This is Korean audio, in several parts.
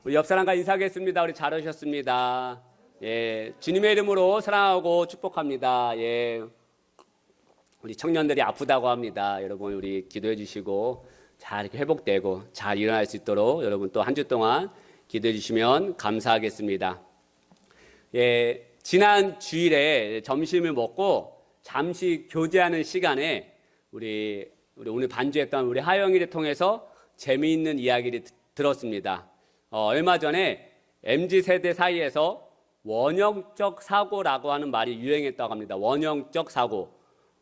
우리 옆 사람과 인사하겠습니다. 우리 잘 오셨습니다. 예, 주님의 이름으로 사랑하고 축복합니다. 예, 우리 청년들이 아프다고 합니다. 여러분 우리 기도해 주시고 잘 이렇게 회복되고 잘 일어날 수 있도록 여러분 또 한 주 동안 기도해 주시면 감사하겠습니다. 예, 지난 주일에 점심을 먹고 잠시 교제하는 시간에 우리 오늘 반주했던 우리 하영이를 통해서 재미있는 이야기를 들었습니다. 얼마 전에 MZ세대 사이에서 원형적 사고라고 하는 말이 유행했다고 합니다. 원형적 사고.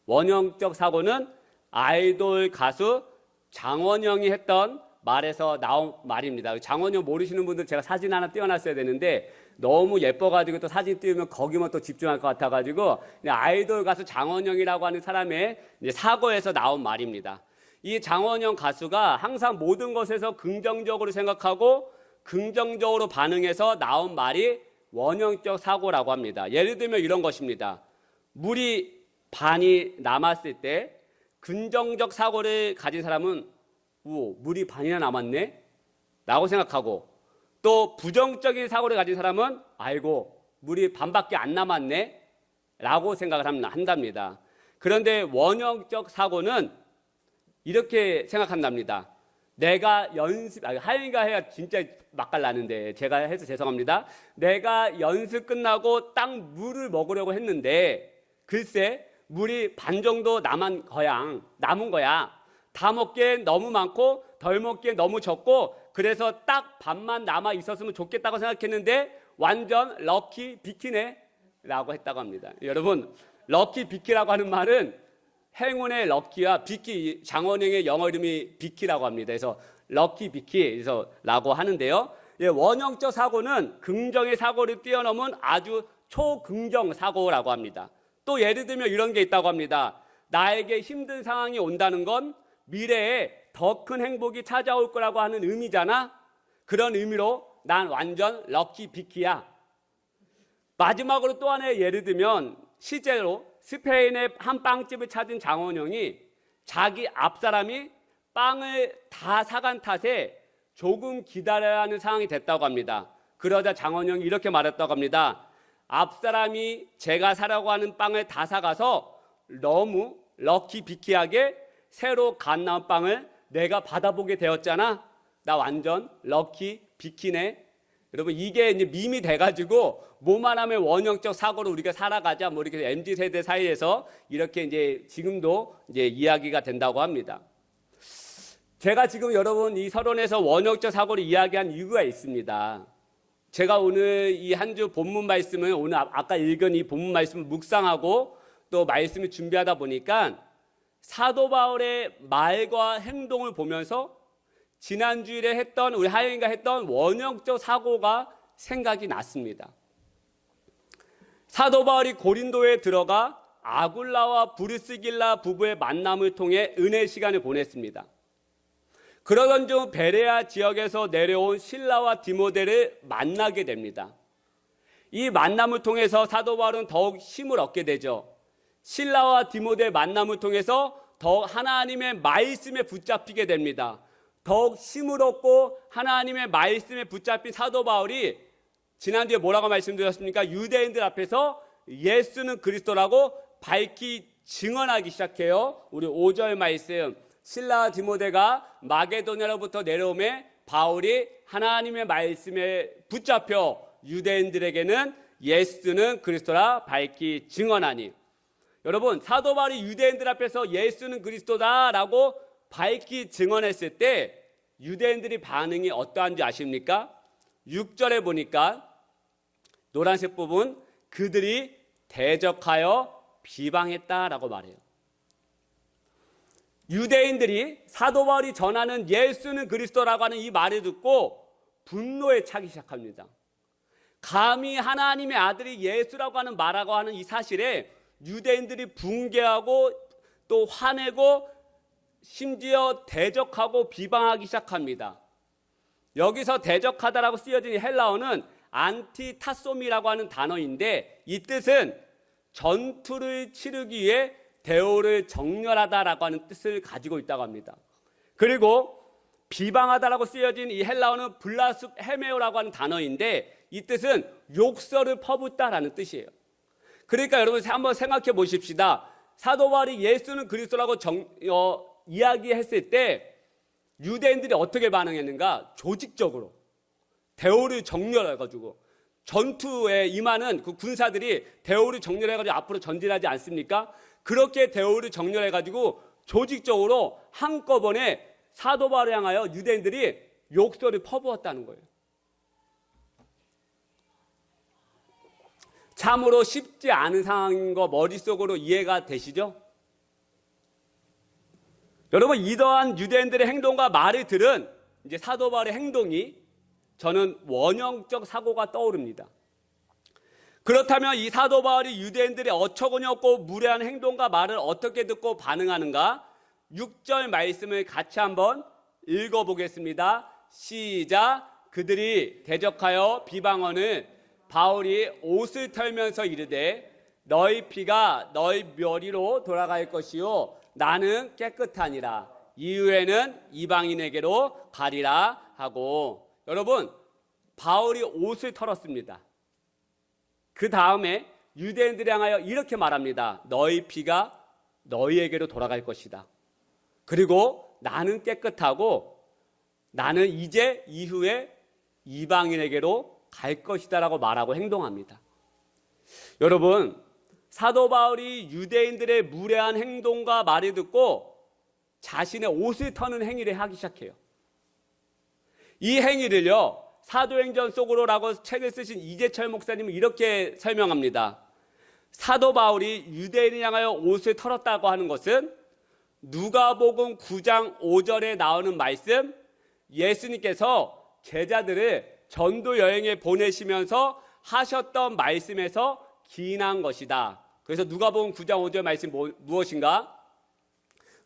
원형적 사고는 아이돌 가수 장원영이 했던 말에서 나온 말입니다. 장원영 모르시는 분들 제가 사진 하나 띄워놨어야 되는데 너무 예뻐가지고 또 사진 띄우면 거기만 또 집중할 것 같아가지고 아이돌 가수 장원영이라고 하는 사람의 사고에서 나온 말입니다. 이 장원영 가수가 항상 모든 것에서 긍정적으로 생각하고 긍정적으로 반응해서 나온 말이 원형적 사고라고 합니다. 예를 들면 이런 것입니다. 물이 반이 남았을 때 긍정적 사고를 가진 사람은 물이 반이나 남았네? 라고 생각하고, 또 부정적인 사고를 가진 사람은 아이고 물이 반밖에 안 남았네? 라고 생각을 한답니다. 그런데 원형적 사고는 이렇게 생각한답니다. 내가 하영이가 해야 진짜 맛깔나는데 제가 해서 죄송합니다. 내가 연습 끝나고 딱 물을 먹으려고 했는데 글쎄 물이 반 정도 남은 거야. 다 먹기엔 너무 많고 덜 먹기엔 너무 적고 그래서 딱 반만 남아 있었으면 좋겠다고 생각했는데 완전 럭키 비키네 라고 했다고 합니다. 여러분 럭키 비키라고 하는 말은 행운의 럭키와 비키, 장원영의 영어 이름이 비키라고 합니다. 그래서 럭키 비키 라고 하는데요. 예, 원형적 사고는 긍정의 사고를 뛰어넘은 아주 초긍정 사고라고 합니다. 또 예를 들면 이런 게 있다고 합니다. 나에게 힘든 상황이 온다는 건 미래에 더 큰 행복이 찾아올 거라고 하는 의미잖아. 그런 의미로 난 완전 럭키 비키야. 마지막으로 또 하나의 예를 들면 실제로 스페인의 한 빵집을 찾은 장원영이 자기 앞사람이 빵을 다 사간 탓에 조금 기다려야 하는 상황이 됐다고 합니다. 그러자 장원영이 이렇게 말했다고 합니다. 앞사람이 제가 사라고 하는 빵을 다 사가서 너무 럭키 비키하게 새로 갓 나온 빵을 내가 받아보게 되었잖아. 나 완전 럭키 비키네. 여러분 이게 이제 밈이 돼가지고 뭐만 하면 원형적 사고로 우리가 살아가자 뭐 이렇게 MZ세대 사이에서 이렇게 이제 지금도 이제 이야기가 된다고 합니다. 제가 지금 여러분 이 서론에서 원형적 사고를 이야기한 이유가 있습니다. 제가 오늘 이 한 주 본문 말씀을 오늘 아까 읽은 이 본문 말씀을 묵상하고 또 말씀을 준비하다 보니까 사도 바울의 말과 행동을 보면서 지난주일에 했던 우리 하영이가 했던 원형적 사고가 생각이 났습니다. 사도 바울이 고린도에 들어가 아굴라와 브리스길라 부부의 만남을 통해 은혜 시간을 보냈습니다. 그러던 중 베레아 지역에서 내려온 실라와 디모데를 만나게 됩니다. 이 만남을 통해서 사도 바울은 더욱 힘을 얻게 되죠. 실라와 디모데의 만남을 통해서 더욱 하나님의 말씀에 붙잡히게 됩니다. 더욱 힘을 얻고 하나님의 말씀에 붙잡힌 사도 바울이 지난주에 뭐라고 말씀드렸습니까? 유대인들 앞에서 예수는 그리스도라고 밝히 증언하기 시작해요. 우리 5절 말씀, 실라와 디모데가 마게도냐로부터 내려오매 바울이 하나님의 말씀에 붙잡혀 유대인들에게는 예수는 그리스도라 밝히 증언하니. 여러분 사도 바울이 유대인들 앞에서 예수는 그리스도다라고 밝히 증언했을 때 유대인들이 반응이 어떠한지 아십니까? 6절에 보니까 노란색 부분 그들이 대적하여 비방했다라고 말해요. 유대인들이 사도 바울이 전하는 예수는 그리스도라고 하는 이 말을 듣고 분노에 차기 시작합니다. 감히 하나님의 아들이 예수라고 하는 말하고 하는 이 사실에 유대인들이 붕괴하고 또 화내고 심지어 대적하고 비방하기 시작합니다. 여기서 대적하다라고 쓰여진 헬라어는 안티타소미라고 하는 단어인데 이 뜻은 전투를 치르기 위해 대오를 정렬하다라고 하는 뜻을 가지고 있다고 합니다. 그리고 비방하다라고 쓰여진 이 헬라어는 블라스헤메오라고 하는 단어인데 이 뜻은 욕설을 퍼붓다라는 뜻이에요. 그러니까 여러분 한번 생각해 보십시다. 사도 바울이 예수는 그리스도라고 이야기했을 때 유대인들이 어떻게 반응했는가? 조직적으로 대오를 정렬해가지고 전투에 임하는 그 군사들이 대오를 정렬해가지고 앞으로 전진하지 않습니까? 그렇게 대오를 정렬해가지고 조직적으로 한꺼번에 사도 바울을 향하여 유대인들이 욕설을 퍼부었다는 거예요. 참으로 쉽지 않은 상황인 거 머릿속으로 이해가 되시죠? 여러분, 이러한 유대인들의 행동과 말을 들은 이제 사도 바울의 행동이 저는 원형적 사고가 떠오릅니다. 그렇다면 이 사도 바울이 유대인들의 어처구니 없고 무례한 행동과 말을 어떻게 듣고 반응하는가? 6절 말씀을 같이 한번 읽어보겠습니다. 시작. 그들이 대적하여 비방언을 바울이 옷을 털면서 이르되 너희 피가 너희 묘리로 돌아갈 것이요 나는 깨끗하니라. 이후에는 이방인에게로 가리라 하고. 여러분, 바울이 옷을 털었습니다. 그 다음에 유대인들을 향하여 이렇게 말합니다. 너희 피가 너희에게로 돌아갈 것이다. 그리고 나는 깨끗하고 나는 이제 이후에 이방인에게로 갈 것이다 라고 말하고 행동합니다. 여러분, 사도 바울이 유대인들의 무례한 행동과 말을 듣고 자신의 옷을 터는 행위를 하기 시작해요. 이 행위를요, 사도행전 속으로라고 책을 쓰신 이재철 목사님은 이렇게 설명합니다. 사도 바울이 유대인을 향하여 옷을 털었다고 하는 것은 누가복음 9장 5절에 나오는 말씀, 예수님께서 제자들을 전도 여행에 보내시면서 하셨던 말씀에서 기인한 것이다. 그래서 누가복음 9장 5절 말씀 무엇인가?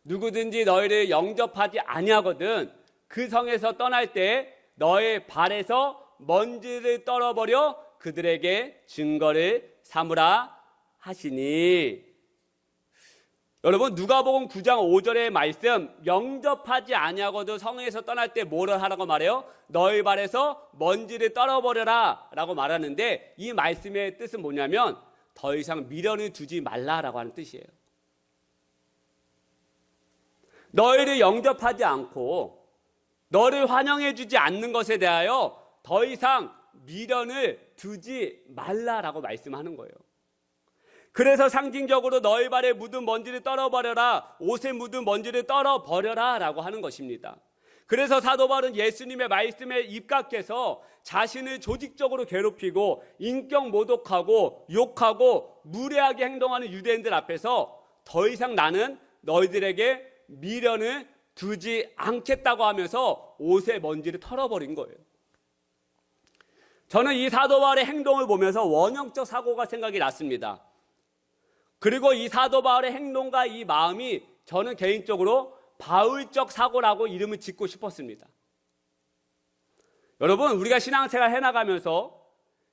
누구든지 너희를 영접하지 아니하거든 그 성에서 떠날 때 너의 발에서 먼지를 떨어버려 그들에게 증거를 삼으라 하시니. 여러분, 누가복음 9장 5절의 말씀, 영접하지 아니하고도 성에서 떠날 때 뭐를 하라고 말해요? 너희 발에서 먼지를 떨어버려라 라고 말하는데, 이 말씀의 뜻은 뭐냐면 더 이상 미련을 두지 말라라고 하는 뜻이에요. 너희를 영접하지 않고 너를 환영해 주지 않는 것에 대하여 더 이상 미련을 두지 말라라고 말씀하는 거예요. 그래서 상징적으로 너희 발에 묻은 먼지를 떨어버려라, 옷에 묻은 먼지를 떨어버려라 라고 하는 것입니다. 그래서 사도 바울은 예수님의 말씀에 입각해서 자신을 조직적으로 괴롭히고 인격 모독하고 욕하고 무례하게 행동하는 유대인들 앞에서 더 이상 나는 너희들에게 미련을 두지 않겠다고 하면서 옷의 먼지를 털어버린 거예요. 저는 이 사도 바울의 행동을 보면서 원형적 사고가 생각이 났습니다. 그리고 이 사도 바울의 행동과 이 마음이 저는 개인적으로 바울적 사고라고 이름을 짓고 싶었습니다. 여러분, 우리가 신앙생활 해나가면서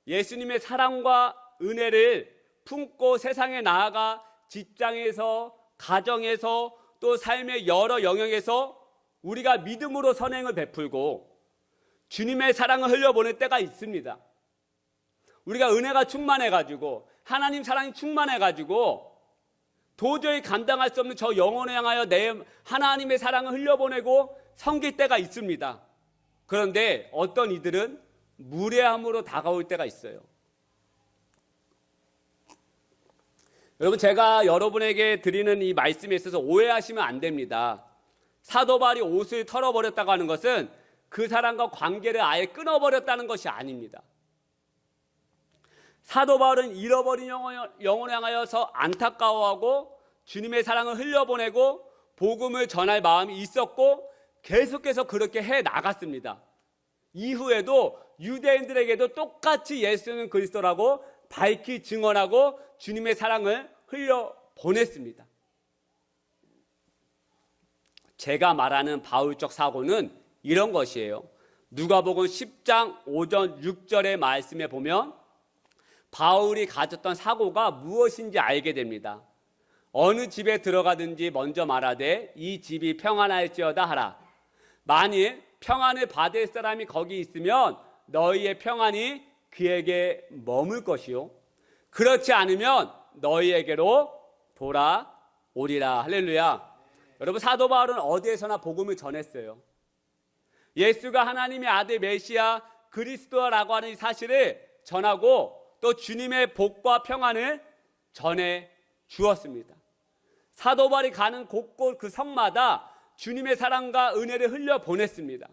예수님의 사랑과 은혜를 품고 세상에 나아가 직장에서, 가정에서, 또 삶의 여러 영역에서 우리가 믿음으로 선행을 베풀고 주님의 사랑을 흘려보낼 때가 있습니다. 우리가 은혜가 충만해가지고 하나님 사랑이 충만해가지고 도저히 감당할 수 없는 저 영혼을 향하여 내 하나님의 사랑을 흘려보내고 섬길 때가 있습니다. 그런데 어떤 이들은 무례함으로 다가올 때가 있어요. 여러분, 제가 여러분에게 드리는 이 말씀에 있어서 오해하시면 안 됩니다. 사도 바울이 옷을 털어버렸다고 하는 것은 그 사람과 관계를 아예 끊어버렸다는 것이 아닙니다. 사도 바울은 잃어버린 영혼을 향하여서 안타까워하고 주님의 사랑을 흘려보내고 복음을 전할 마음이 있었고 계속해서 그렇게 해 나갔습니다. 이후에도 유대인들에게도 똑같이 예수는 그리스도라고 밝히 증언하고 주님의 사랑을 흘려보냈습니다. 제가 말하는 바울적 사고는 이런 것이에요. 누가복음 10장 5절 6절의 말씀에 보면 바울이 가졌던 사고가 무엇인지 알게 됩니다. 어느 집에 들어가든지 먼저 말하되 이 집이 평안할지어다 하라. 만일 평안을 받을 사람이 거기 있으면 너희의 평안이 그에게 머물 것이요 그렇지 않으면 너희에게로 돌아오리라. 할렐루야. 여러분, 사도 바울은 어디에서나 복음을 전했어요. 예수가 하나님의 아들 메시아 그리스도라고 하는 이 사실을 전하고 또 주님의 복과 평안을 전해 주었습니다. 사도 바울이 가는 곳곳 그 성마다 주님의 사랑과 은혜를 흘려 보냈습니다.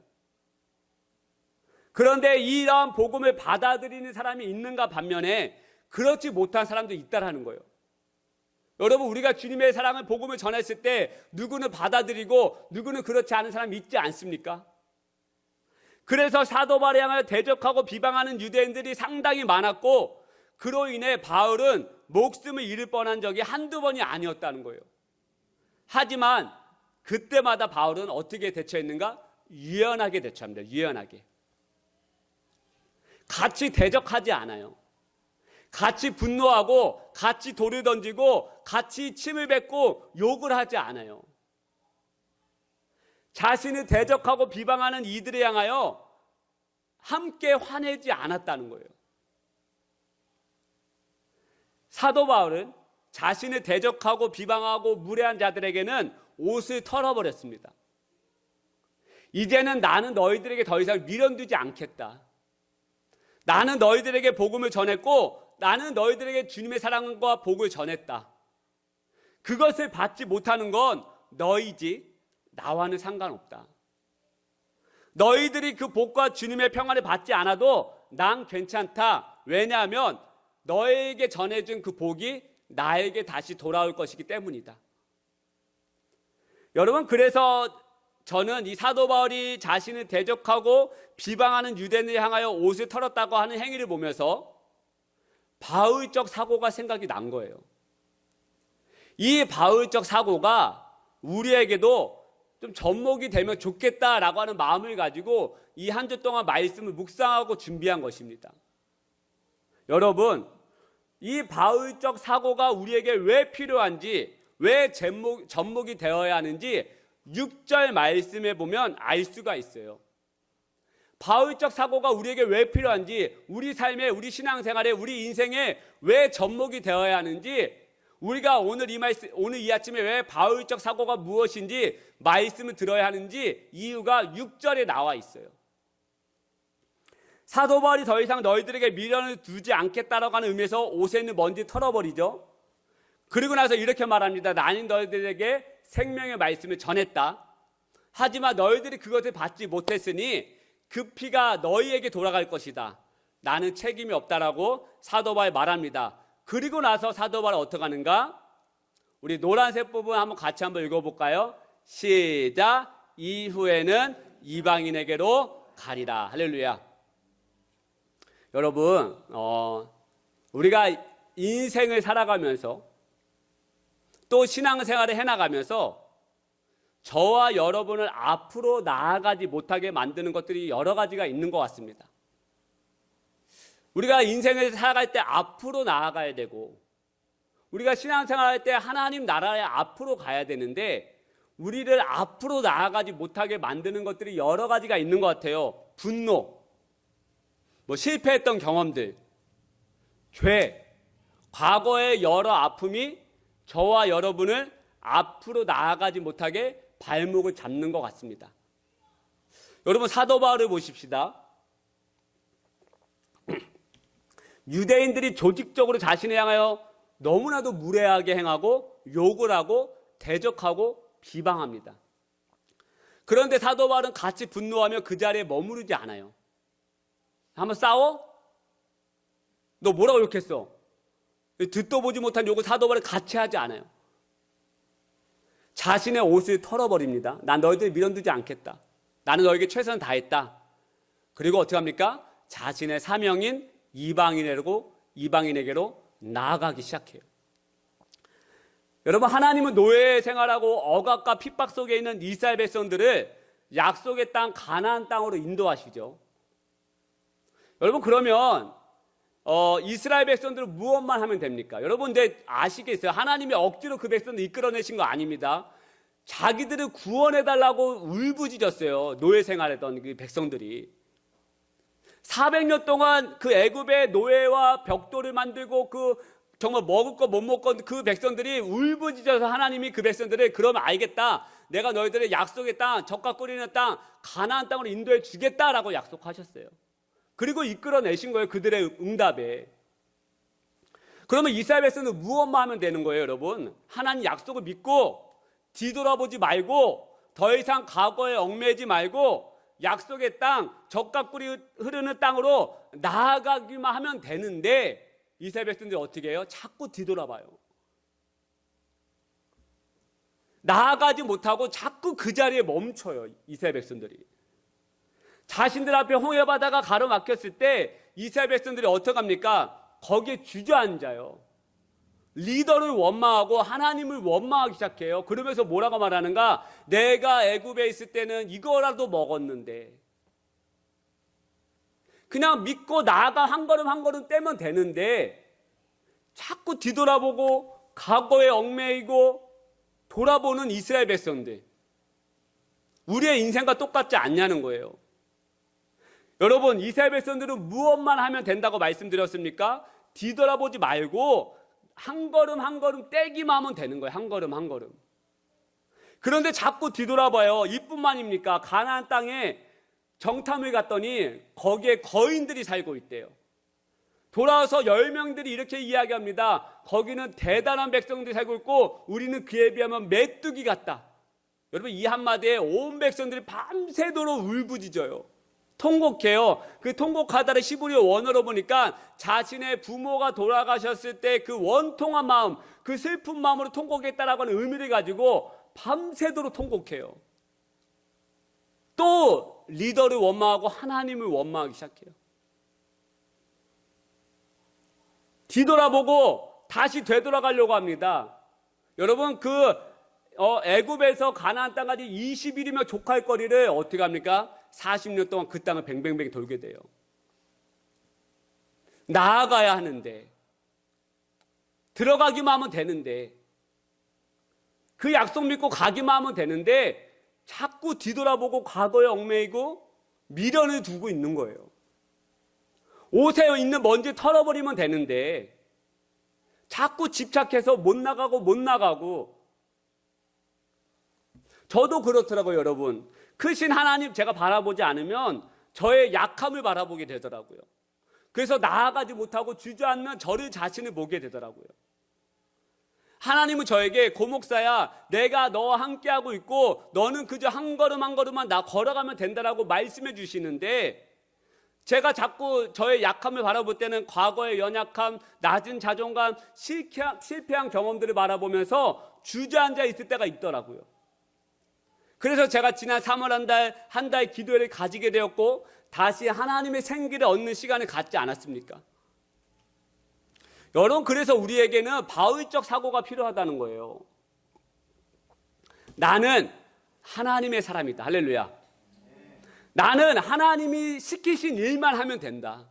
그런데 이러한 복음을 받아들이는 사람이 있는가 반면에 그렇지 못한 사람도 있다라는 거예요. 여러분, 우리가 주님의 사랑을 복음을 전했을 때 누구는 받아들이고 누구는 그렇지 않은 사람이 있지 않습니까? 그래서 사도 바울을 향하여 대적하고 비방하는 유대인들이 상당히 많았고 그로 인해 바울은 목숨을 잃을 뻔한 적이 한두 번이 아니었다는 거예요. 하지만 그때마다 바울은 어떻게 대처했는가? 유연하게 대처합니다. 유연하게. 같이 대적하지 않아요. 같이 분노하고 같이 돌을 던지고 같이 침을 뱉고 욕을 하지 않아요. 자신을 대적하고 비방하는 이들을 향하여 함께 화내지 않았다는 거예요. 사도 바울은 자신을 대적하고 비방하고 무례한 자들에게는 옷을 털어버렸습니다. 이제는 나는 너희들에게 더 이상 미련두지 않겠다. 나는 너희들에게 복음을 전했고 나는 너희들에게 주님의 사랑과 복을 전했다. 그것을 받지 못하는 건 너희지 나와는 상관없다. 너희들이 그 복과 주님의 평안을 받지 않아도 난 괜찮다. 왜냐하면 너에게 전해준 그 복이 나에게 다시 돌아올 것이기 때문이다. 여러분, 그래서 저는 이 사도 바울이 자신을 대적하고 비방하는 유대인을 향하여 옷을 털었다고 하는 행위를 보면서 바울적 사고가 생각이 난 거예요. 이 바울적 사고가 우리에게도 좀 접목이 되면 좋겠다라고 하는 마음을 가지고 이 한 주 동안 말씀을 묵상하고 준비한 것입니다. 여러분, 이 바울적 사고가 우리에게 왜 필요한지, 왜 접목이 되어야 하는지 6절 말씀에 보면 알 수가 있어요. 바울적 사고가 우리에게 왜 필요한지, 우리 삶에, 우리 신앙생활에, 우리 인생에 왜 접목이 되어야 하는지, 우리가 오늘 이 아침에 왜 바울적 사고가 무엇인지 말씀을 들어야 하는지 이유가 6절에 나와 있어요. 사도 바울이 더 이상 너희들에게 미련을 두지 않겠다라고 하는 의미에서 옷에 있는 먼지 털어버리죠. 그리고 나서 이렇게 말합니다. 나는 너희들에게 생명의 말씀을 전했다. 하지만 너희들이 그것을 받지 못했으니 그 피가 너희에게 돌아갈 것이다. 나는 책임이 없다라고 사도 바울이 말합니다. 그리고 나서 사도 바울은 어떻게 하는가? 우리 노란색 부분 같이 한번 읽어볼까요? 시작. 이후에는 이방인에게로 가리라. 할렐루야. 여러분, 우리가 인생을 살아가면서 또 신앙생활을 해나가면서 저와 여러분을 앞으로 나아가지 못하게 만드는 것들이 여러 가지가 있는 것 같습니다. 우리가 인생을 살아갈 때 앞으로 나아가야 되고, 우리가 신앙생활할 때 하나님 나라에 앞으로 가야 되는데 우리를 앞으로 나아가지 못하게 만드는 것들이 여러 가지가 있는 것 같아요. 분노, 실패했던 경험들, 죄, 과거의 여러 아픔이 저와 여러분을 앞으로 나아가지 못하게 발목을 잡는 것 같습니다. 여러분, 사도 바울을 보십시다. 유대인들이 조직적으로 자신을 향하여 너무나도 무례하게 행하고 욕을 하고 대적하고 비방합니다. 그런데 사도 바울은 같이 분노하며 그 자리에 머무르지 않아요. 한번 싸워? 너 뭐라고 욕했어? 듣도 보지 못한 욕을 사도 바울이 같이 하지 않아요. 자신의 옷을 털어버립니다. 난 너희들 미련두지 않겠다. 나는 너에게 최선을 다했다. 그리고 어떻게 합니까? 자신의 사명인 이방인에게로 나아가기 시작해요. 여러분, 하나님은 노예 생활하고 억압과 핍박 속에 있는 이스라엘 백성들을 약속의 땅 가나안 땅으로 인도하시죠. 여러분, 그러면 이스라엘 백성들은 무엇만 하면 됩니까? 여러분, 근데 아시겠어요? 하나님이 억지로 그 백성들 이끌어내신 거 아닙니다. 자기들을 구원해달라고 울부짖었어요. 노예 생활했던 그 백성들이. 400년 동안 그 애굽의 노예와 벽돌을 만들고 그 정말 먹을 거 못 먹건 그 백성들이 울부짖어서 하나님이 그 백성들을 그러면 알겠다. 내가 너희들의 약속의 땅, 젖과 꿀이는 땅, 가나안 땅으로 인도해 주겠다라고 약속하셨어요. 그리고 이끌어내신 거예요. 그들의 응답에. 그러면 이스라엘 백성은 무엇만 하면 되는 거예요, 여러분? 하나님 약속을 믿고 뒤돌아보지 말고 더 이상 과거에 얽매이지 말고 약속의 땅, 젖과 꿀이 흐르는 땅으로 나아가기만 하면 되는데 이스라엘 백성들이 어떻게 해요? 자꾸 뒤돌아봐요. 나아가지 못하고 자꾸 그 자리에 멈춰요. 이스라엘 백성들이. 자신들 앞에 홍해바다가 가로막혔을 때 이스라엘 백성들이 어떻게 합니까? 거기에 주저앉아요. 리더를 원망하고 하나님을 원망하기 시작해요. 그러면서 뭐라고 말하는가? 내가 애굽에 있을 때는 이거라도 먹었는데. 그냥 믿고 나아가 한 걸음 한 걸음 떼면 되는데 자꾸 뒤돌아보고 과거에 얽매이고 돌아보는 이스라엘 백성들. 우리의 인생과 똑같지 않냐는 거예요. 여러분, 이스라엘 백성들은 무엇만 하면 된다고 말씀드렸습니까? 뒤돌아보지 말고 한 걸음 한 걸음 떼기만 하면 되는 거예요. 한 걸음 한 걸음. 그런데 자꾸 뒤돌아봐요. 이뿐만입니까? 가나안 땅에 정탐을 갔더니 거기에 거인들이 살고 있대요. 돌아와서 10명들이 이렇게 이야기합니다. 거기는 대단한 백성들이 살고 있고 우리는 그에 비하면 메뚜기 같다. 여러분, 이 한마디에 온 백성들이 밤새도록 울부짖어요. 통곡해요. 그 통곡하다를 히브리어 원어로 보니까 자신의 부모가 돌아가셨을 때 그 원통한 마음, 그 슬픈 마음으로 통곡했다라고 하는 의미를 가지고 밤새도록 통곡해요. 또 리더를 원망하고 하나님을 원망하기 시작해요. 뒤돌아보고 다시 되돌아가려고 합니다. 여러분, 애굽에서 가나안 땅까지 20일이면 족할 거리를 어떻게 합니까? 40년 동안 그 땅을 뱅뱅뱅 돌게 돼요. 나아가야 하는데, 들어가기만 하면 되는데, 그 약속 믿고 가기만 하면 되는데 자꾸 뒤돌아보고 과거에 얽매이고 미련을 두고 있는 거예요. 옷에 있는 먼지 털어버리면 되는데 자꾸 집착해서 못 나가고 저도 그렇더라고요. 여러분, 크신 하나님 제가 바라보지 않으면 저의 약함을 바라보게 되더라고요. 그래서 나아가지 못하고 주저앉는 저를 자신을 보게 되더라고요. 하나님은 저에게 고목사야, 내가 너와 함께하고 있고 너는 그저 한 걸음 한 걸음만 나 걸어가면 된다라고 말씀해 주시는데, 제가 자꾸 저의 약함을 바라볼 때는 과거의 연약함, 낮은 자존감, 실패한 경험들을 바라보면서 주저앉아 있을 때가 있더라고요. 그래서 제가 지난 3월 한 달 기도회를 가지게 되었고 다시 하나님의 생기를 얻는 시간을 갖지 않았습니까? 여러분, 그래서 우리에게는 바울적 사고가 필요하다는 거예요. 나는 하나님의 사람이다. 할렐루야. 나는 하나님이 시키신 일만 하면 된다.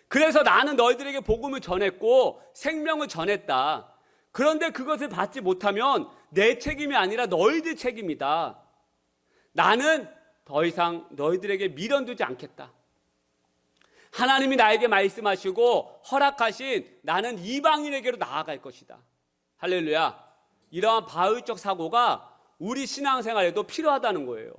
그래서 나는 너희들에게 복음을 전했고 생명을 전했다. 그런데 그것을 받지 못하면 내 책임이 아니라 너희들 책임이다. 나는 더 이상 너희들에게 미련 두지 않겠다. 하나님이 나에게 말씀하시고 허락하신 나는 이방인에게로 나아갈 것이다. 할렐루야. 이러한 바울적 사고가 우리 신앙생활에도 필요하다는 거예요.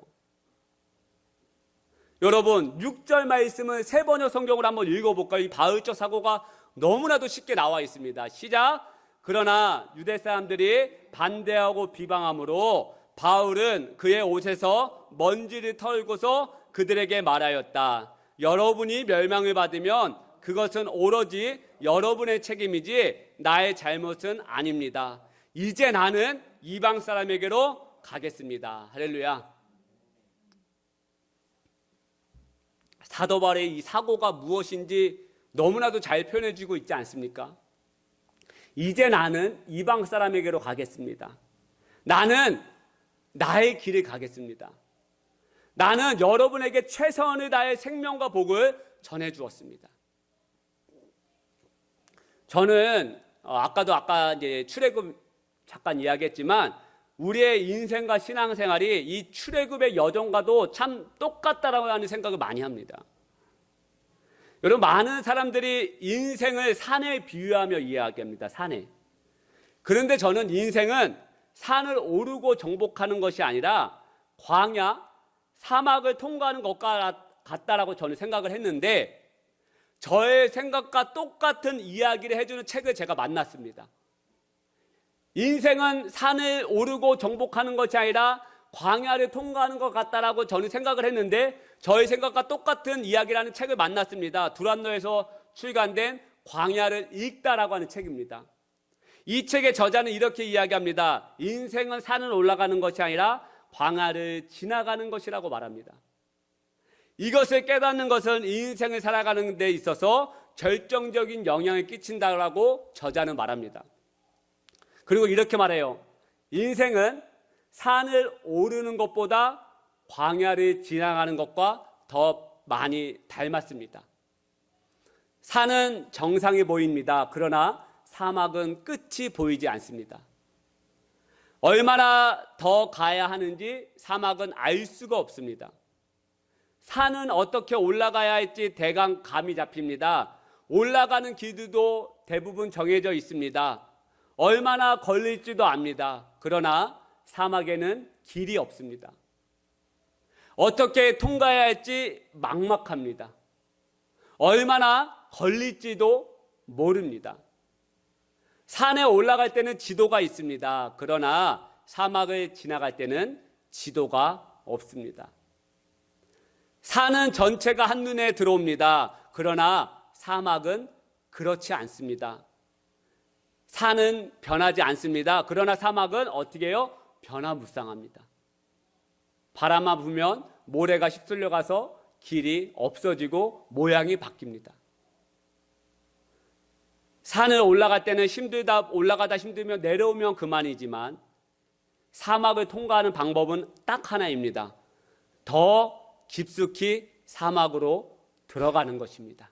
여러분, 6절 말씀을 세 번역 성경으로 한번 읽어볼까요? 이 바울적 사고가 너무나도 쉽게 나와 있습니다. 시작. 그러나 유대 사람들이 반대하고 비방함으로 바울은 그의 옷에서 먼지를 털고서 그들에게 말하였다. 여러분이 멸망을 받으면 그것은 오로지 여러분의 책임이지 나의 잘못은 아닙니다. 이제 나는 이방 사람에게로 가겠습니다. 할렐루야. 사도 바울의 이 사고가 무엇인지 너무나도 잘 표현해주고 있지 않습니까? 이제 나는 이방 사람에게로 가겠습니다. 나는 나의 길을 가겠습니다. 나는 여러분에게 최선을 다해 생명과 복을 전해주었습니다. 저는 아까 이제 출애굽 잠깐 이야기했지만 우리의 인생과 신앙생활이 이 출애굽의 여정과도 참 똑같다라고 하는 생각을 많이 합니다. 여러분, 많은 사람들이 인생을 산에 비유하며 이야기합니다. 산에. 그런데 저는 인생은 산을 오르고 정복하는 것이 아니라 광야, 사막을 통과하는 것과 같다라고 저는 생각을 했는데, 저의 생각과 똑같은 이야기를 해주는 책을 제가 만났습니다. 인생은 산을 오르고 정복하는 것이 아니라 광야를 통과하는 것 같다라고 저는 생각을 했는데, 저의 생각과 똑같은 이야기라는 책을 만났습니다. 두란노에서 출간된 광야를 읽다라고 하는 책입니다. 이 책의 저자는 이렇게 이야기합니다. 인생은 산을 올라가는 것이 아니라 광야를 지나가는 것이라고 말합니다. 이것을 깨닫는 것은 인생을 살아가는 데 있어서 결정적인 영향을 끼친다라고 저자는 말합니다. 그리고 이렇게 말해요. 인생은 산을 오르는 것보다 광야를 지나가는 것과 더 많이 닮았습니다. 산은 정상이 보입니다. 그러나 사막은 끝이 보이지 않습니다. 얼마나 더 가야 하는지 사막은 알 수가 없습니다. 산은 어떻게 올라가야 할지 대강 감이 잡힙니다. 올라가는 길들도 대부분 정해져 있습니다. 얼마나 걸릴지도 압니다. 그러나 사막에는 길이 없습니다. 어떻게 통과해야 할지 막막합니다. 얼마나 걸릴지도 모릅니다. 산에 올라갈 때는 지도가 있습니다. 그러나 사막을 지나갈 때는 지도가 없습니다. 산은 전체가 한눈에 들어옵니다. 그러나 사막은 그렇지 않습니다. 산은 변하지 않습니다. 그러나 사막은 어떻게 해요? 변화무쌍합니다. 바람만 불면 모래가 휩쓸려 가서 길이 없어지고 모양이 바뀝니다. 산을 올라갈 때는 올라가다 힘들면 내려오면 그만이지만 사막을 통과하는 방법은 딱 하나입니다. 더 깊숙이 사막으로 들어가는 것입니다.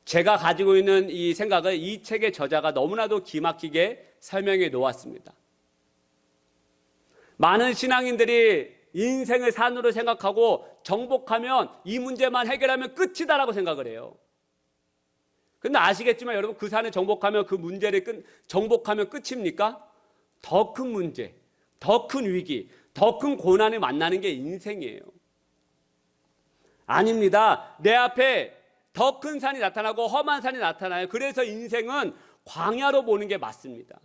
제가 가지고 있는 이 생각을 이 책의 저자가 너무나도 기막히게 설명해 놓았습니다. 많은 신앙인들이 인생을 산으로 생각하고 정복하면 이 문제만 해결하면 끝이다라고 생각을 해요. 근데 아시겠지만 여러분, 그 산을 정복하면 그 문제를 정복하면 끝입니까? 더 큰 문제, 더 큰 위기, 더 큰 고난을 만나는 게 인생이에요. 아닙니다. 내 앞에 더 큰 산이 나타나고 험한 산이 나타나요. 그래서 인생은 광야로 보는 게 맞습니다.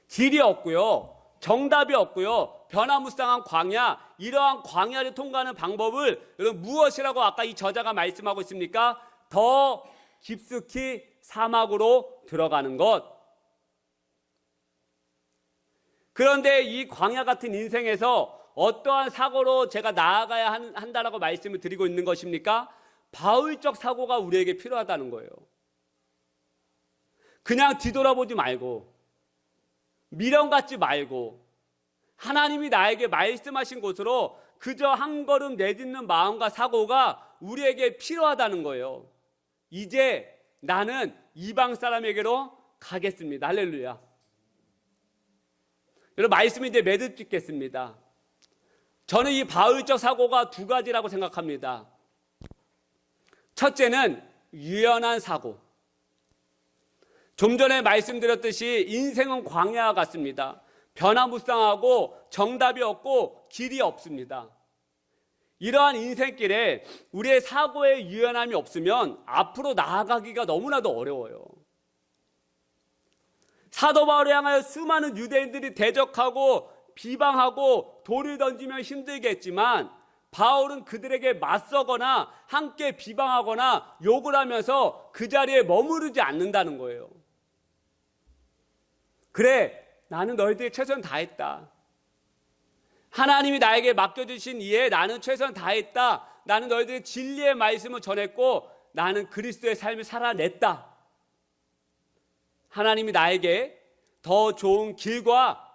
길이 없고요, 정답이 없고요, 변화무쌍한 광야, 이러한 광야를 통과하는 방법을 여러분 무엇이라고 아까 이 저자가 말씀하고 있습니까? 더 깊숙이 사막으로 들어가는 것. 그런데 이 광야 같은 인생에서 어떠한 사고로 제가 나아가야 한다라고 말씀을 드리고 있는 것입니까? 바울적 사고가 우리에게 필요하다는 거예요. 그냥 뒤돌아보지 말고, 미련 갖지 말고, 하나님이 나에게 말씀하신 곳으로 그저 한 걸음 내딛는 마음과 사고가 우리에게 필요하다는 거예요. 이제 나는 이방 사람에게로 가겠습니다. 할렐루야. 여러분, 말씀이 이제 매듭 짓겠습니다. 저는 이 바울적 사고가 두 가지라고 생각합니다. 첫째는 유연한 사고. 좀 전에 말씀드렸듯이 인생은 광야와 같습니다. 변화무쌍하고 정답이 없고 길이 없습니다. 이러한 인생길에 우리의 사고에 유연함이 없으면 앞으로 나아가기가 너무나도 어려워요. 사도 바울을 향하여 수많은 유대인들이 대적하고 비방하고 돌을 던지면 힘들겠지만 바울은 그들에게 맞서거나 함께 비방하거나 욕을 하면서 그 자리에 머무르지 않는다는 거예요. 그래, 나는 너희들이 최선 다했다. 하나님이 나에게 맡겨주신 일에 나는 최선 다했다. 나는 너희들이 진리의 말씀을 전했고 나는 그리스도의 삶을 살아냈다. 하나님이 나에게 더 좋은 길과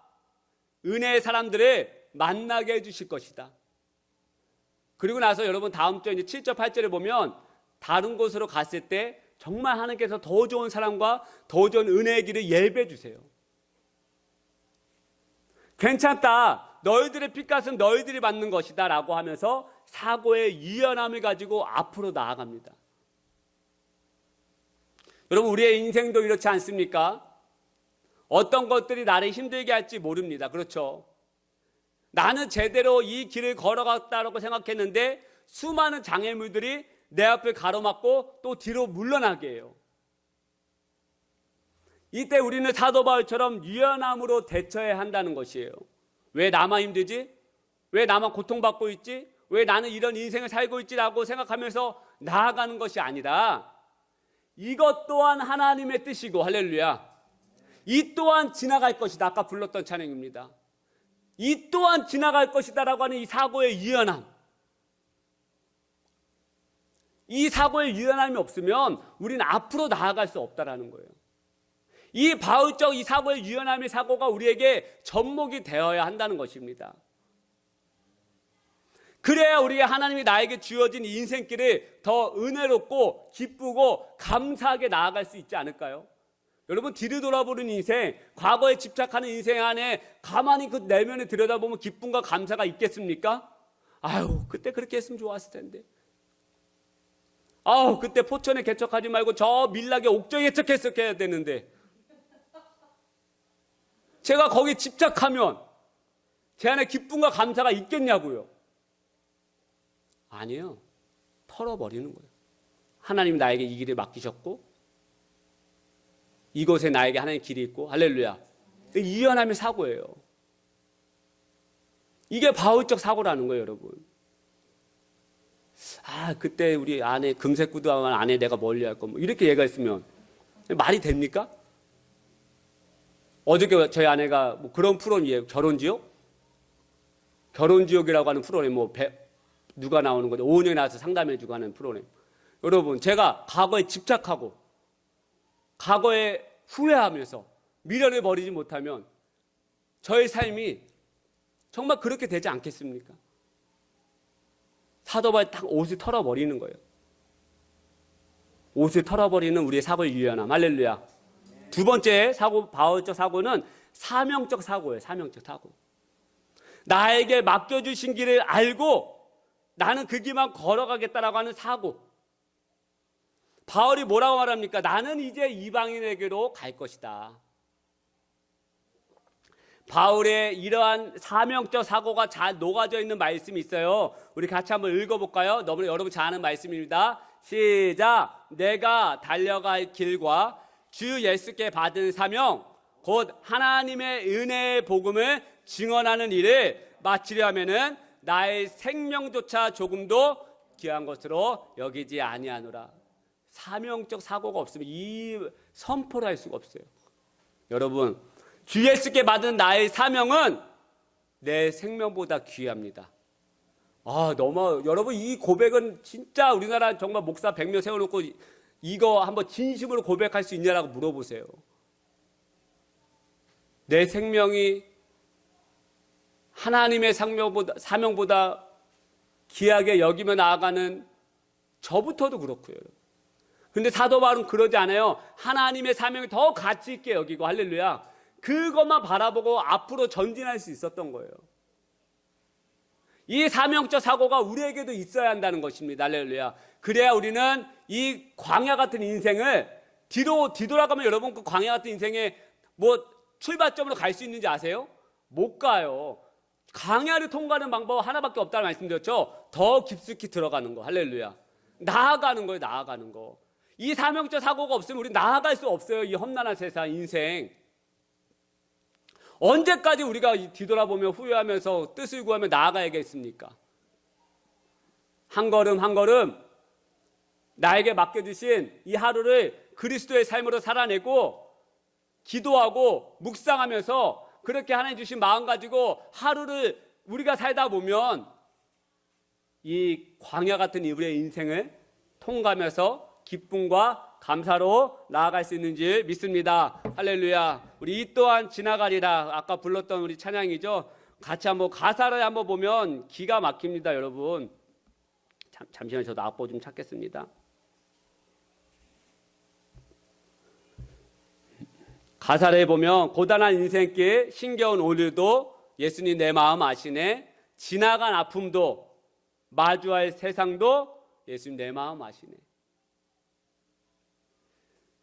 은혜의 사람들을 만나게 해주실 것이다. 그리고 나서 여러분 다음 주에 이제 7절 8절에 보면 다른 곳으로 갔을 때 정말 하나님께서 더 좋은 사랑과 더 좋은 은혜의 길을 예배해 주세요. 괜찮다. 너희들의 핏값은 너희들이 받는 것이다 라고 하면서 사고의 유연함을 가지고 앞으로 나아갑니다. 여러분, 우리의 인생도 이렇지 않습니까? 어떤 것들이 나를 힘들게 할지 모릅니다. 그렇죠? 나는 제대로 이 길을 걸어갔다고 생각했는데 수많은 장애물들이 내 앞을 가로막고 또 뒤로 물러나게 해요. 이때 우리는 사도 바울처럼 유연함으로 대처해야 한다는 것이에요. 왜 나만 힘들지? 왜 나만 고통받고 있지? 왜 나는 이런 인생을 살고 있지라고 생각하면서 나아가는 것이 아니라 이것 또한 하나님의 뜻이고, 할렐루야, 이 또한 지나갈 것이다. 아까 불렀던 찬양입니다. 이 또한 지나갈 것이다 라고 하는 이 사고의 유연함, 이 사고의 유연함이 없으면 우리는 앞으로 나아갈 수 없다라는 거예요. 이 바울적 이 사고의 유연함의 사고가 우리에게 접목이 되어야 한다는 것입니다. 그래야 우리가 하나님이 나에게 주어진 인생길을 더 은혜롭고 기쁘고 감사하게 나아갈 수 있지 않을까요? 여러분, 뒤를 돌아보는 인생, 과거에 집착하는 인생 안에 가만히 그 내면에 들여다보면 기쁨과 감사가 있겠습니까? 아유, 그때 그렇게 했으면 좋았을 텐데. 아우, 그때 포천에 개척하지 말고 저 밀락에 옥정에 개척했어야 되는데. 제가 거기 집착하면 제 안에 기쁨과 감사가 있겠냐고요. 아니에요. 털어버리는 거예요. 하나님이 나에게 이 길을 맡기셨고 이곳에 나에게 하나님의 길이 있고, 할렐루야, 유연함의 사고예요. 이게 바울적 사고라는 거예요. 여러분, 그때 우리 아내 금색 구두하면 아내 내가 멀리할 거, 뭐 이렇게 얘기했으면 말이 됩니까? 어저께 저희 아내가 뭐 그런 프로그램이에요. 결혼지옥이라고 하는 프로그램, 누가 나오는 거죠? 5년에 나와서 상담해주고 하는 프로그램. 여러분, 제가 과거에 집착하고 과거에 후회하면서 미련을 버리지 못하면 저의 삶이 정말 그렇게 되지 않겠습니까? 사도 바울이 딱 옷을 털어버리는 거예요. 옷을 털어버리는 우리의 사고의 유연함. 할렐루야. 두 번째 사고, 바울적 사고는 사명적 사고예요. 사명적 사고. 나에게 맡겨주신 길을 알고 나는 그 길만 걸어가겠다라고 하는 사고. 바울이 뭐라고 말합니까? 나는 이제 이방인에게로 갈 것이다. 바울의 이러한 사명적 사고가 잘 녹아져 있는 말씀이 있어요. 우리 같이 한번 읽어볼까요? 너무 여러분 잘 아는 말씀입니다. 시작. 내가 달려갈 길과 주 예수께 받은 사명, 곧 하나님의 은혜의 복음을 증언하는 일을 마치려 하면은 나의 생명조차 조금도 귀한 것으로 여기지 아니하노라. 사명적 사고가 없으면 이 선포를 할 수가 없어요. 여러분, 주 예수께 받은 나의 사명은 내 생명보다 귀합니다. 여러분, 이 고백은 진짜 우리나라 정말 목사 100명 세워놓고 이거 한번 진심으로 고백할 수 있냐라고 물어보세요. 내 생명이 하나님의 사명보다 귀하게 여기며 나아가는 저부터도 그렇고요. 근데 사도 바울은 그러지 않아요. 하나님의 사명이 더 가치 있게 여기고, 할렐루야, 그것만 바라보고 앞으로 전진할 수 있었던 거예요. 이 사명적 사고가 우리에게도 있어야 한다는 것입니다. 할렐루야. 그래야 우리는 이 광야 같은 인생을 뒤돌아가면 여러분 그 광야 같은 인생에 출발점으로 갈 수 있는지 아세요? 못 가요. 광야를 통과하는 방법 하나밖에 없다는 말씀드렸죠. 더 깊숙이 들어가는 거. 할렐루야. 나아가는 거예요. 나아가는 거. 이 사명적 사고가 없으면 우리 나아갈 수 없어요. 이 험난한 세상 인생. 언제까지 우리가 뒤돌아보며 후회하면서 뜻을 구하며 나아가야겠습니까? 한 걸음 한 걸음 나에게 맡겨주신 이 하루를 그리스도의 삶으로 살아내고 기도하고 묵상하면서 그렇게 하나님 주신 마음 가지고 하루를 우리가 살다 보면 이 광야 같은 우리의 인생을 통과하면서 기쁨과 감사로 나아갈 수 있는 줄 믿습니다. 할렐루야. 우리 이 또한 지나가리라. 아까 불렀던 우리 찬양이죠. 같이 한번 가사를 한번 보면 기가 막힙니다, 여러분. 잠시만요. 저도 악보 좀 찾겠습니다. 가사를 보면 고단한 인생길 힘겨운 오늘도 예수님 내 마음 아시네. 지나간 아픔도 마주할 세상도 예수님 내 마음 아시네.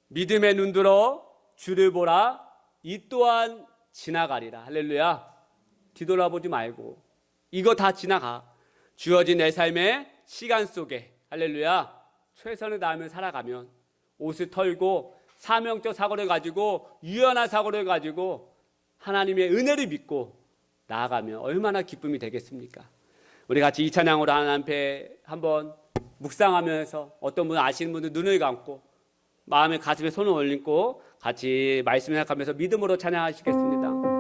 믿음의 눈들어 주를 보라. 이 또한 지나가리라. 할렐루야. 뒤돌아보지 말고 이거 다 지나가. 주어진 내 삶의 시간 속에 할렐루야 최선을 다하며 살아가면 옷을 털고 사명적 사고를 가지고 유연한 사고를 가지고 하나님의 은혜를 믿고 나아가면 얼마나 기쁨이 되겠습니까? 우리 같이 이 찬양으로 하나님 앞에 한번 묵상하면서 어떤 분 아시는 분들 눈을 감고 마음의 가슴에 손을 올리고 같이 말씀을 생각하면서 믿음으로 찬양하시겠습니다.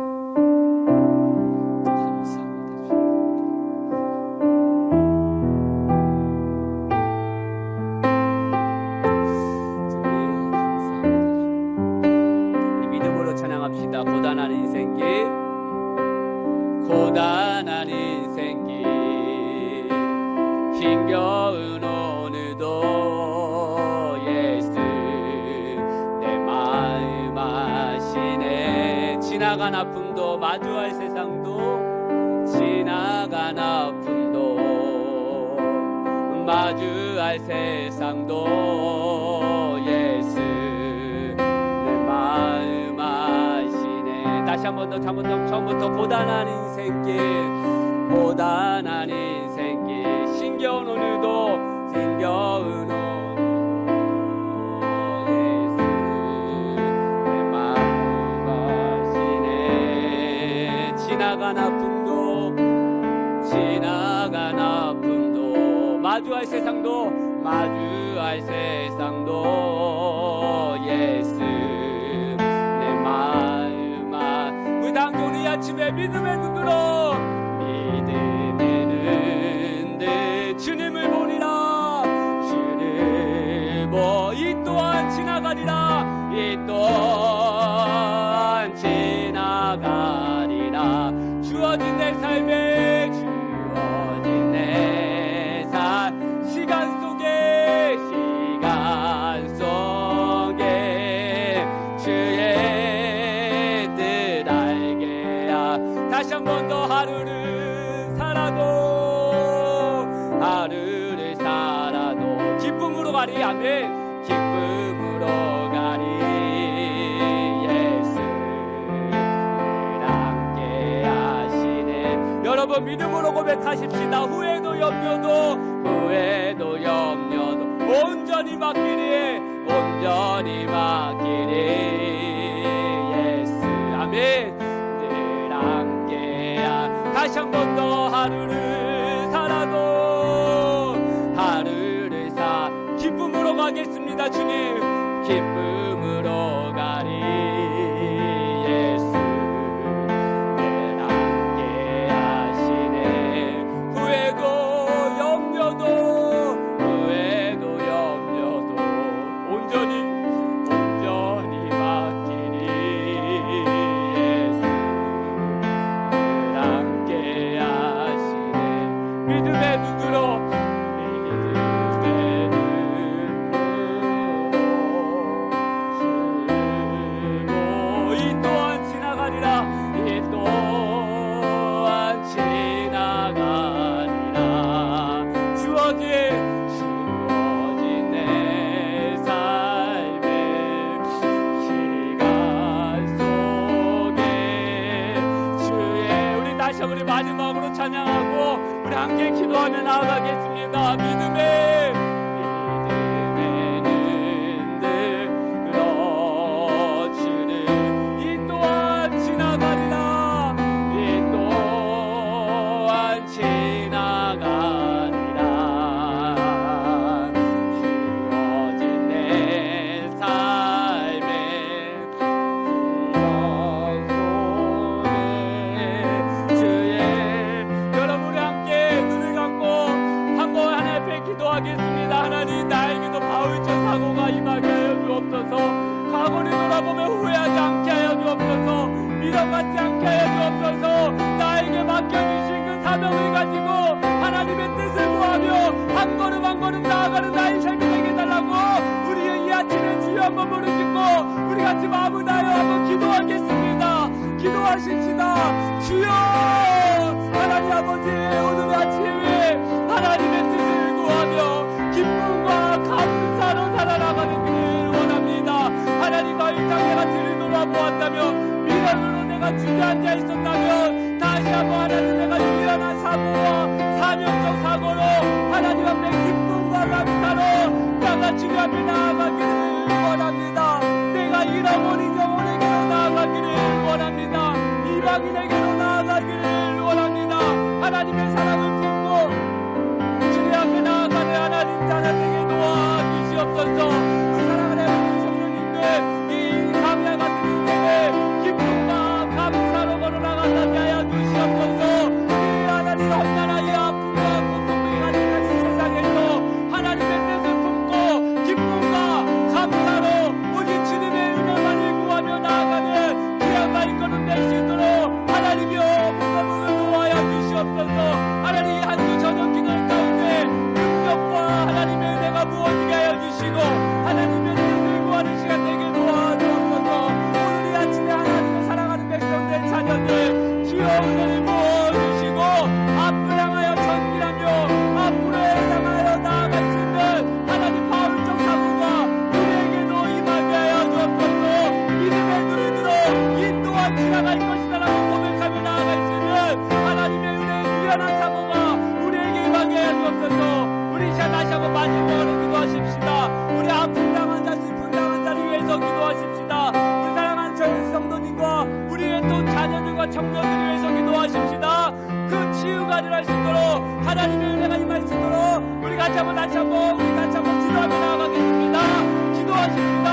고단한 인생길 고단한 인생길 힘겨운 오늘도 예수 내 마음 아시네. 지나간 아픔도 마주할 세상도 지나간 아픔도 마주할 세상도 예수 내 마음 다시 한 번 더 처음부터 고단한 인생길 고단한 인생길 힘겨운 오늘도 힘겨운 오늘도 예수 내 마음 아시네. 지나간 아픔도 마주할 세상도 예수 내 마음 우리 당도 우리 아침에 믿음의 눈으로 주님을 보리라. 주를 이 또한 지나가리라. 이 또한 지나가리라. 주어진 내 삶에 주어진 내 시간 속에 주의 뜻 알게야. 다시 한 번 더 하루를 살아도 기쁨으로 가리. 아멘. 기쁨으로 가리. 예수 늘 함께 하시네. 여러분 믿음으로 고백하십시다. 후회도 염려도 온전히 맡기리 예수. 아멘. 늘 함께야. 다시 한 번 더 하루를 기쁨으로 가겠습니다. 주님 기쁨으로 가리. 예수 늘 함께 하시네. 후회도 염려도 온전히 맡기리. 예수 늘 함께 하시네. 믿음의 눈으로 우리 마지막으로 찬양하고 우리 함께 기도하며 나아가겠습니다. 믿음의 눈들어 주를 이 또한 지나가리라. 이 또한 지나가리라. 주어진 내 삶에 기도하겠습니다. 하나님 나에게도 바울처 사고가 임하게 하여 주옵소서. 과거를 돌아보며 후회하지 않게 하여 주옵소서. 미련받지 않게 하여 주옵소서. 나에게 맡겨주신 그 사명을 가지고 하나님의 뜻을 구하며 한 걸음 한 걸음 나아가는 나의 삶이 되게 해달라고 우리의 이 아침에 주여 한번 부르짖고 우리 같이 마음을 다하여 한번 기도하겠습니다. 기도하십시다. 주여 하나님 아버지, 오늘 아침에 하나님의 뜻을 구하며 기쁨과 감사로 살아나가는 원합니다. 하나님, 더 이상 내가 뒤를 돌아보았다면, 미련으로 내가 주저앉아 있었다면, 다시 한번 하나님, 내가 미련한 사고와 사명적 사고로 하나님 앞에 기쁨과 감사로 내가 주님 앞에 나아가기를 원합니다. 내가 잃어버린 영혼에게로 나아가기를 원합니다. 이방인에게로 나아가기를 원합니다. 하나님의 사랑을 품고 주님 앞에 나아가는 하나님 자녀 되게 도와주시옵소서. 그 사랑하는 성령님들, 이 강야 같은 인생에 기쁨과 감사로 걸어나가게 하여 주시옵소서. 이 하나님 험난한 이 아픔과 고통이 가득한 이 세상에서 하나님의 뜻을 품고 기쁨과 감사로 오직 주님의 은혜만을 구하며 나아가는 귀한 말걸음 될 수 있도록 하나님이여 무덤을 도와여 주시옵소서. 하나님, 한 주 저녁 기도의 가운데 능력과 하나님의 은혜가 부어지게 하여 주시고 하나님의 뜻을 구하는 시간 되게 도와주옵소서. 오늘 이 아침에 하나님을 사랑하는 백성들 자녀들 주여 은혜를 부어주시고 앞을 향하여 전진하며 앞으로 향하여 나아갈 수 있는 하나님 바울적 사고가 우리에게도 임하게 하여 주옵소서. 믿음의 눈을 들어 이 또한 지나갈 것이다라고 고백하며 나아갈 수 있는 하나님의 은혜의 미련한 사고가 우리에게 임하게 하여 주옵소서. 우리 시간 다시 한번 마지막으로 기도하십시다. 우리 아픔 당한 자, 슬픔 당한 자를 위해서 기도하십시다. 우리 사랑하는 저희 성도님과 우리의 또 자녀들과 청년들을 위해서 기도하십시다. 그 치유가 일어날 수 있도록 하나님의 은혜가 임할 수 있도록 우리 같이 한번 다시 한번 기도하며 나아가겠습니다. 기도하십시다.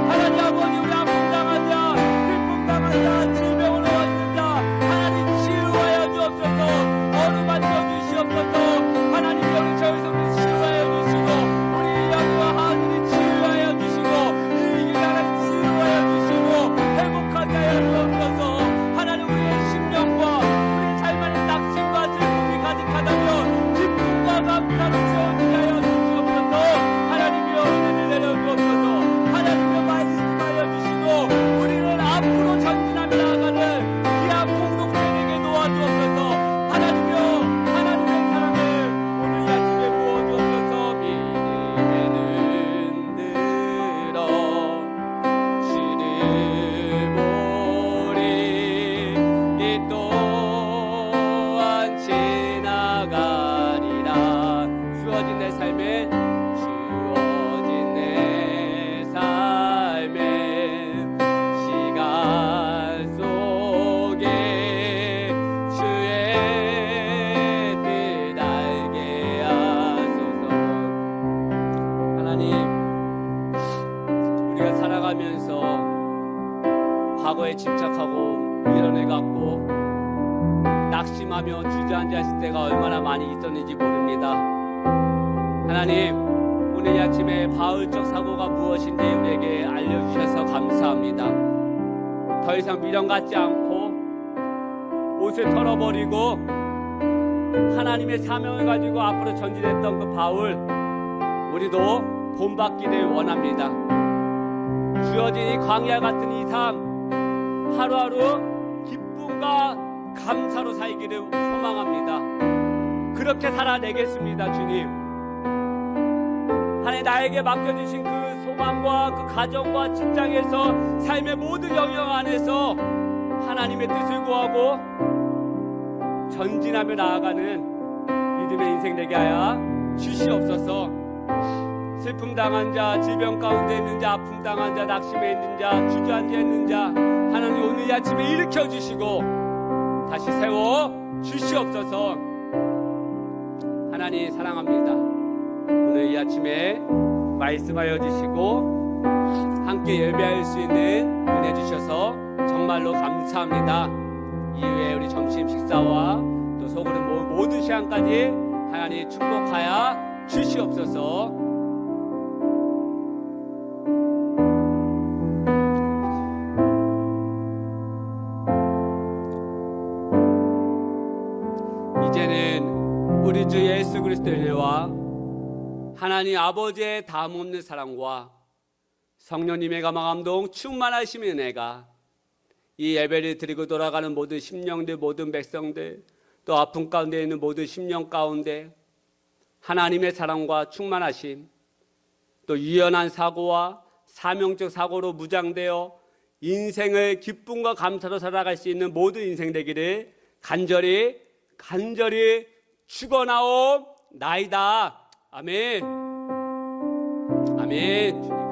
하나님 아버지, 우리 아픔 당한 자, 슬픔 당한 자, 질병으로 있는 자 하나님 치유하여 주옵소서. 어루 만져 주시옵소서. 하나님, 우리 저희 성도 치유하여 주시고 우리 영과 하늘이 치유하여 주시고 이 나라를 치유하여 주시고 회복하게 하여 주옵소서. 하나님, 우리의 심령과 우리의 삶 안에 낙심과 슬픔이 가득하다면 기쁨과 감사로 채워지게 하여 주시옵소서. 하나님이여 은혜를 내려주옵소서. 하나님이여 말씀하여 주시고 우리를 앞으로 전진하며 나아가는 귀한 공동체 되게 도와주옵소서. 하나님이여 하나님의 사랑을 오늘 이 아침에 부어주옵소서. 믿음의 눈 들어 주를 보리. 이 또한 지나가리라. 주어진 내 삶에 주어진 내 삶에 시간 속에 주의 뜻 알게 하소서. 하나님, 우리가 살아가면서 과거에 집착하고 미련을 갖고 낙심하며 주저앉아 있을 때가 얼마나 많이 있었는지 모릅니다. 하나님, 오늘 이 아침에 바울적 사고가 무엇인지 우리에게 알려주셔서 감사합니다. 더 이상 미련 갖지 않고 옷을 털어버리고 하나님의 사명을 가지고 앞으로 전진했던 그 바울, 우리도 본받기를 원합니다. 주어진 이 광야 같은 이 삶 하루하루 기쁨과 감사로 살기를 소망합니다. 그렇게 살아내겠습니다. 주님, 하나님, 나에게 맡겨주신 그 소망과 그 가정과 직장에서 삶의 모든 영역 안에서 하나님의 뜻을 구하고 전진하며 나아가는 믿음의 인생 되게 하여 주시옵소서. 슬픔 당한 자, 질병 가운데 있는 자, 아픔 당한 자, 낙심에 있는 자, 주저앉아 있는 자, 하나님 오늘 이 아침에 일으켜 주시고 다시 세워 주시옵소서. 하나님 사랑합니다. 오늘 이 아침에 말씀하여 주시고 함께 예배할 수 있는 은혜 주셔서 정말로 감사합니다. 이후에 우리 점심 식사와 또 소그룹 모든 시간까지 하나님 축복하여 주시옵소서. 이제는 우리 주 예수 그리스도의 은혜와 하나님 아버지의 다함없는 사랑과 성령님의 감화감동 충만하심의 은혜가 이 예배를 드리고 돌아가는 모든 심령들, 모든 백성들, 또 아픔 가운데 있는 모든 심령 가운데 하나님의 사랑과 충만하심, 또 유연한 사고와 사명적 사고로 무장되어 인생을 기쁨과 감사로 살아갈 수 있는 모든 인생 되기를 간절히 축원하옵나이다. 아멘. 아멘.